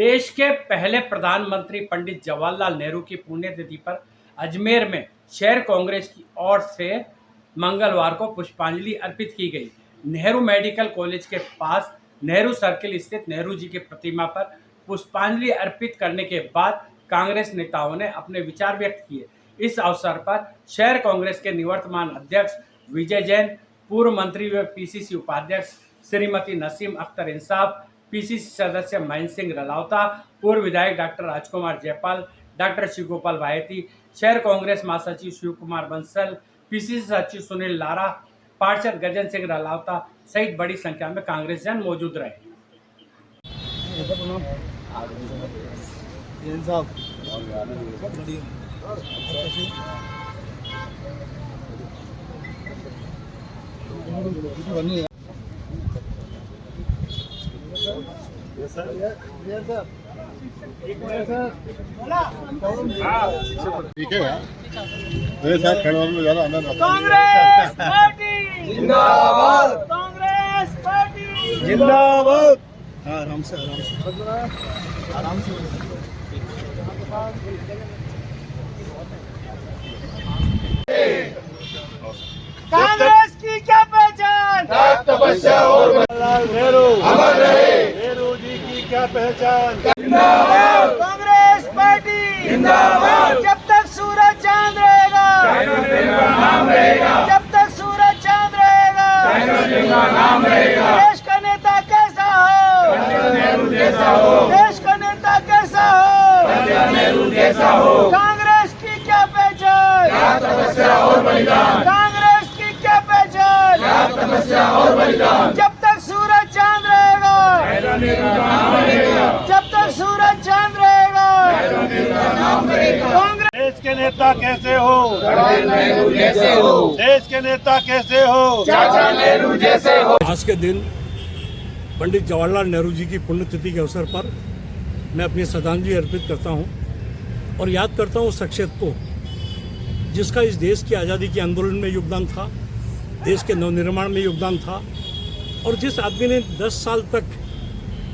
देश के पहले प्रधानमंत्री पंडित जवाहरलाल नेहरू की पुण्यतिथि पर अजमेर में शहर कांग्रेस की ओर से मंगलवार को पुष्पांजलि अर्पित की गई। नेहरू मेडिकल कॉलेज के पास नेहरू सर्किल स्थित नेहरू जी की प्रतिमा पर पुष्पांजलि अर्पित करने के बाद कांग्रेस नेताओं ने अपने विचार व्यक्त किए। इस अवसर पर शहर कांग्रेस के निवर्तमान अध्यक्ष विजय जैन, पूर्व मंत्री व पीसीसी उपाध्यक्ष श्रीमती नसीम अख्तर इंसाफ, पीसीसी सदस्य महेंद्र सिंह रलावता, पूर्व विधायक डॉक्टर राजकुमार जयपाल, डॉक्टर शिवगोपाल भायती, शहर कांग्रेस महासचिव शिव कुमार बंसल, पीसीसी सचिव सुनील लारा, पार्षद गजन सिंह रलावता सहित बड़ी संख्या में कांग्रेस जन मौजूद रहे। ठीक है मेरे साथ खड़े होने में ज़्यादा आनंद आता है। कांग्रेस पार्टी जिंदाबाद, कांग्रेस पार्टी जिंदाबाद। हाँ, आराम से आराम से कांग्रेस की क्या पहचान? तपस्या और नेहरू अमर रहे। नेहरू जी की क्या पहचान। जिंदाबाद, कांग्रेस पार्टी जिंदाबाद। जब तक सूरज चांद रहेगा, नाम रहेगा, जब तक सूरज चांद रहेगा, नाम रहेगा। देश का नेता कैसा हो, नेहरू जैसा हो, देश का नेता कैसा हो, नेहरू जैसा हो। कांग्रेस की क्या पहचान? तपस्या और बलिदान, कांग्रेस की क्या पहचान? तपस्या और बलिदान। जब तक सूरज चांद रहेगा, जब तक सूरज चांद रहेगा, कांग्रेस देश के नेता कैसे हो, नेहरू जैसे हो, देश के नेता कैसे हो। चाचा नेहरू जैसे हो। आज के दिन पंडित जवाहरलाल नेहरू जी की पुण्यतिथि के अवसर पर मैं अपनी श्रद्धांजलि अर्पित करता हूं और याद करता हूं उस शख्सियत को जिसका इस देश की आज़ादी के आंदोलन में योगदान था, देश के नवनिर्माण में योगदान था और जिस आदमी ने 10 साल तक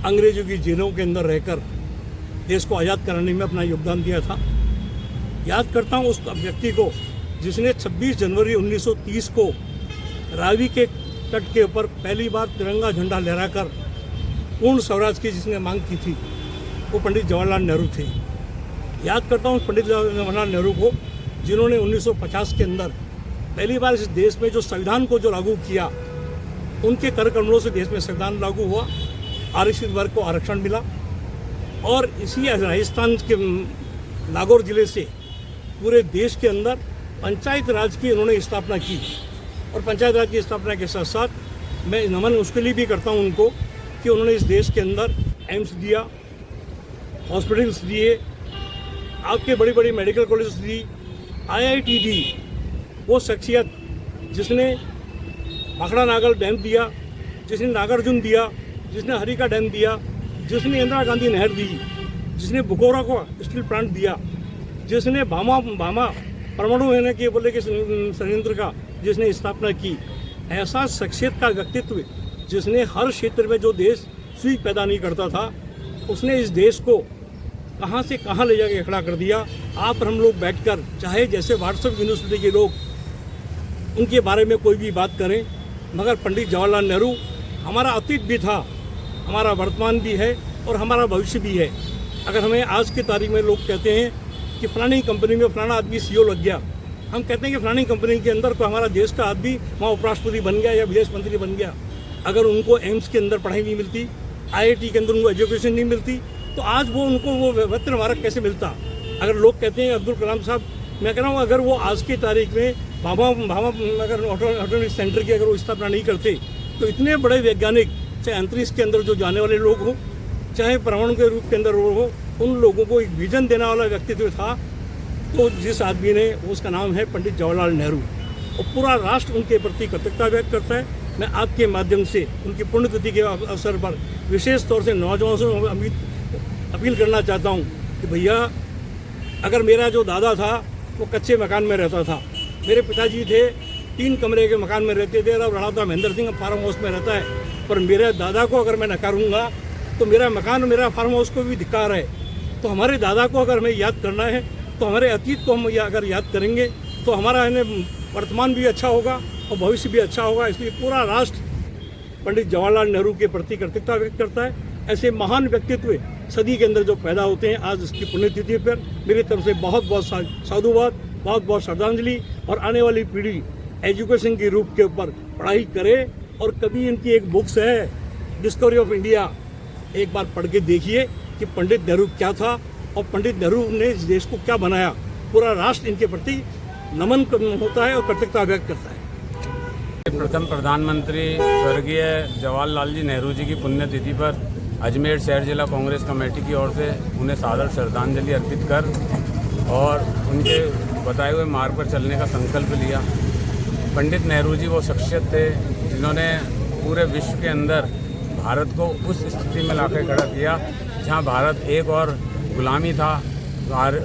अंग्रेजों की जेलों के अंदर रहकर देश को आज़ाद कराने में अपना योगदान दिया था। याद करता हूं उस व्यक्ति को जिसने 26 जनवरी 1930 को रावी के तट के ऊपर पहली बार तिरंगा झंडा लहराकर पूर्ण स्वराज की जिसने मांग की थी, वो पंडित जवाहरलाल नेहरू थे। याद करता हूँ पंडित जवाहरलाल नेहरू को जिन्होंने 1950 के अंदर पहली बार इस देश में जो संविधान को जो लागू किया, उनके कर कमलों से देश में संविधान लागू हुआ, आरक्षित वर्ग को आरक्षण मिला और इसी राजस्थान के नागौर जिले से पूरे देश के अंदर पंचायत राज की उन्होंने स्थापना की और पंचायत राज की स्थापना के साथ साथ मैं नमन उसके लिए भी करता हूं उनको कि उन्होंने इस देश के अंदर एम्स दिया, हॉस्पिटल्स दिए, आपके बड़ी बड़ी मेडिकल कॉलेज दी, IIT दी। वो शख्सियत जिसने भाखड़ा नागल डैम दिया, जिसने नागार्जुन दिया, जिसने हरिका डैम दिया, जिसने इंदिरा गांधी नहर दी, जिसने बुकोरा को स्टील प्लांट दिया, जिसने भामा परमाणु होने के बोले कि संयंत्र का जिसने स्थापना की, ऐसा शख्सियत का व्यक्तित्व जिसने हर क्षेत्र में जो देश सुई पैदा नहीं करता था, उसने इस देश को कहाँ से कहाँ ले जाके खड़ा कर दिया। आप और हम लोग बैठकर चाहे जैसे व्हाट्सएप यूनिवर्सिटी के लोग उनके बारे में कोई भी बात करें, मगर पंडित जवाहरलाल नेहरू हमारा अतीत भी था, हमारा वर्तमान भी है और हमारा भविष्य भी है। अगर हमें आज की तारीख में लोग कहते हैं कि फलानी कंपनी में फलाना आदमी CEO लग गया, हम कहते हैं कि फलानी कंपनी के अंदर कोई हमारा देश का आदमी वहाँ उपराष्ट्रपति बन गया या विदेश मंत्री बन गया। अगर उनको एम्स के अंदर पढ़ाई नहीं मिलती, IIT के अंदर उनको एजुकेशन नहीं मिलती, तो आज वो उनको वो रत्नमारक कैसे मिलता। अगर लोग कहते हैं अब्दुल कलाम साहब, मैं कह रहा हूँ अगर वो आज की तारीख में भाभा अगर ऑटोनॉमिक सेंटर की अगर वो स्थापना नहीं करते, तो इतने बड़े वैज्ञानिक चाहे अंतरिक्ष के अंदर जो जाने वाले लोग हों, चाहे परमाणु के रूप के अंदर हो, उन लोगों को एक विजन देने वाला व्यक्तित्व था। तो जिस आदमी ने, उसका नाम है पंडित जवाहरलाल नेहरू और पूरा राष्ट्र उनके प्रति कृतज्ञता व्यक्त करता है। मैं आपके माध्यम से उनकी पुण्यतिथि के अवसर पर विशेष तौर से नौजवानों से अपील करना चाहता हूँ कि भैया, अगर मेरा जो दादा था वो कच्चे मकान में रहता था, मेरे पिताजी थे 3 कमरे के मकान में रहते थे, अब रणावता महेंद्र सिंह फार्म हाउस में रहता है, पर मेरे दादा को अगर मैं नकारूंगा तो मेरा मकान और मेरा फार्म हाउस को भी धिक्कार है। तो हमारे दादा को अगर हमें याद करना है तो हमारे अतीत को हम अगर याद करेंगे तो हमारा वर्तमान भी अच्छा होगा और भविष्य भी अच्छा होगा। इसलिए पूरा राष्ट्र पंडित जवाहरलाल नेहरू के प्रति कृतज्ञता व्यक्त करता है। ऐसे महान व्यक्तित्व सदी के अंदर जो पैदा होते हैं, आज इसकी पुण्यतिथि पर मेरी तरफ से बहुत बहुत साधुवाद, बहुत बहुत श्रद्धांजलि। और आने वाली पीढ़ी एजुकेशन के रूप के ऊपर पढ़ाई करे। और कभी इनकी एक बुक्स है डिस्कवरी ऑफ इंडिया, एक बार पढ़ के देखिए कि पंडित नेहरू क्या था और पंडित नेहरू ने इस देश को क्या बनाया। पूरा राष्ट्र इनके प्रति नमन होता है और कृतज्ञता व्यक्त करता है। प्रथम प्रधानमंत्री स्वर्गीय जवाहरलाल जी नेहरू जी की पुण्यतिथि पर अजमेर शहर जिला कांग्रेस कमेटी की ओर से उन्हें सादर श्रद्धांजलि अर्पित कर और उनके बताए हुए मार्ग पर चलने का संकल्प लिया। पंडित नेहरू जी वो शख्सियत थे जिन्होंने पूरे विश्व के अंदर भारत को उस स्थिति में लाकर खड़ा किया जहां भारत एक और गुलामी था,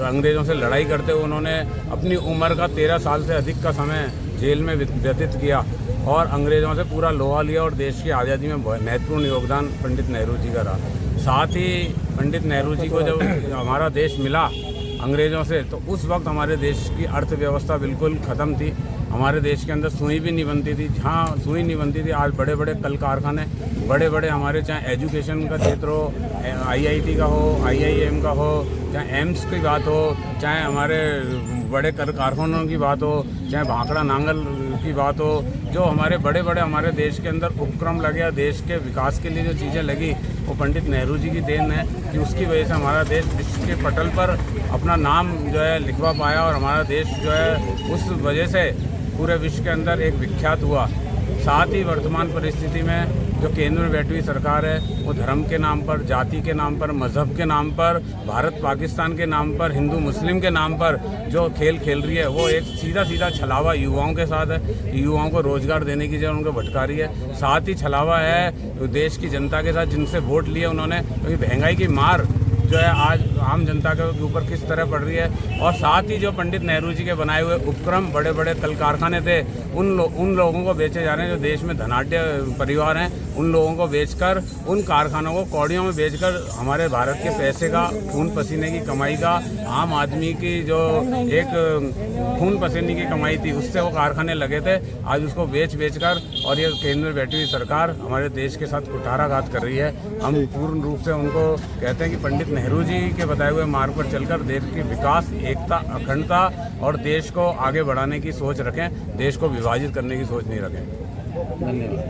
अंग्रेज़ों से लड़ाई करते हुए उन्होंने अपनी उम्र का 13 साल से अधिक का समय जेल में व्यतीत किया और अंग्रेज़ों से पूरा लोहा लिया और देश की आज़ादी में महत्वपूर्ण योगदान पंडित नेहरू जी का रहा। साथ ही पंडित नेहरू जी को जब हमारा देश मिला अंग्रेज़ों से तो उस वक्त हमारे देश की अर्थव्यवस्था बिल्कुल ख़त्म थी। हमारे देश के अंदर सुई भी नहीं बनती थी। जहाँ सुई नहीं बनती थी आज बड़े बड़े कल कारखाने, बड़े बड़े हमारे चाहे एजुकेशन का क्षेत्र हो, IIT का हो, IIM का हो, चाहे एम्स की बात हो, चाहे हमारे बड़े कारखानों की बात हो, चाहे भाखड़ा नांगल की बात हो, जो हमारे बड़े बड़े हमारे देश के अंदर उपक्रम लगे या देश के विकास के लिए जो चीज़ें लगी वो पंडित नेहरू जी की देन है कि उसकी वजह से हमारा देश विश्व के पटल पर अपना नाम जो है लिखवा पाया और हमारा देश जो है उस वजह से पूरे विश्व के अंदर एक विख्यात हुआ। साथ ही वर्तमान परिस्थिति में जो केंद्र में बैठी हुई सरकार है वो धर्म के नाम पर, जाति के नाम पर, मज़हब के नाम पर, भारत पाकिस्तान के नाम पर, हिंदू मुस्लिम के नाम पर जो खेल खेल रही है वो एक सीधा छलावा युवाओं के साथ है। युवाओं को रोजगार देने की जगह उनको भटका रही है। साथ ही छलावा है देश की जनता के साथ जिनसे वोट लिए उन्होंने, क्योंकि महंगाई की मार जो है आज आम जनता के ऊपर किस तरह पड़ रही है। और साथ ही जो पंडित नेहरू जी के बनाए हुए उपक्रम बड़े बड़े कल कारखाने थे उन लोगों को बेचे जा रहे हैं जो देश में धनाढ्य परिवार हैं। उन लोगों को बेचकर, उन कारखानों को कौड़ियों में बेचकर हमारे भारत के पैसे का, खून पसीने की कमाई का, आम आदमी की जो एक खून पसीने की कमाई थी उससे वो कारखाने लगे थे, आज उसको बेच कर और ये केंद्र में बैठी हुई सरकार हमारे देश के साथ कुठाराघात कर रही है। हम पूर्ण रूप से उनको कहते हैं कि पंडित नेहरू जी के बताए हुए मार्ग पर चलकर देश के विकास, एकता, अखंडता और देश को आगे बढ़ाने की सोच रखें, देश को विभाजित करने की सोच नहीं रखें। धन्यवाद।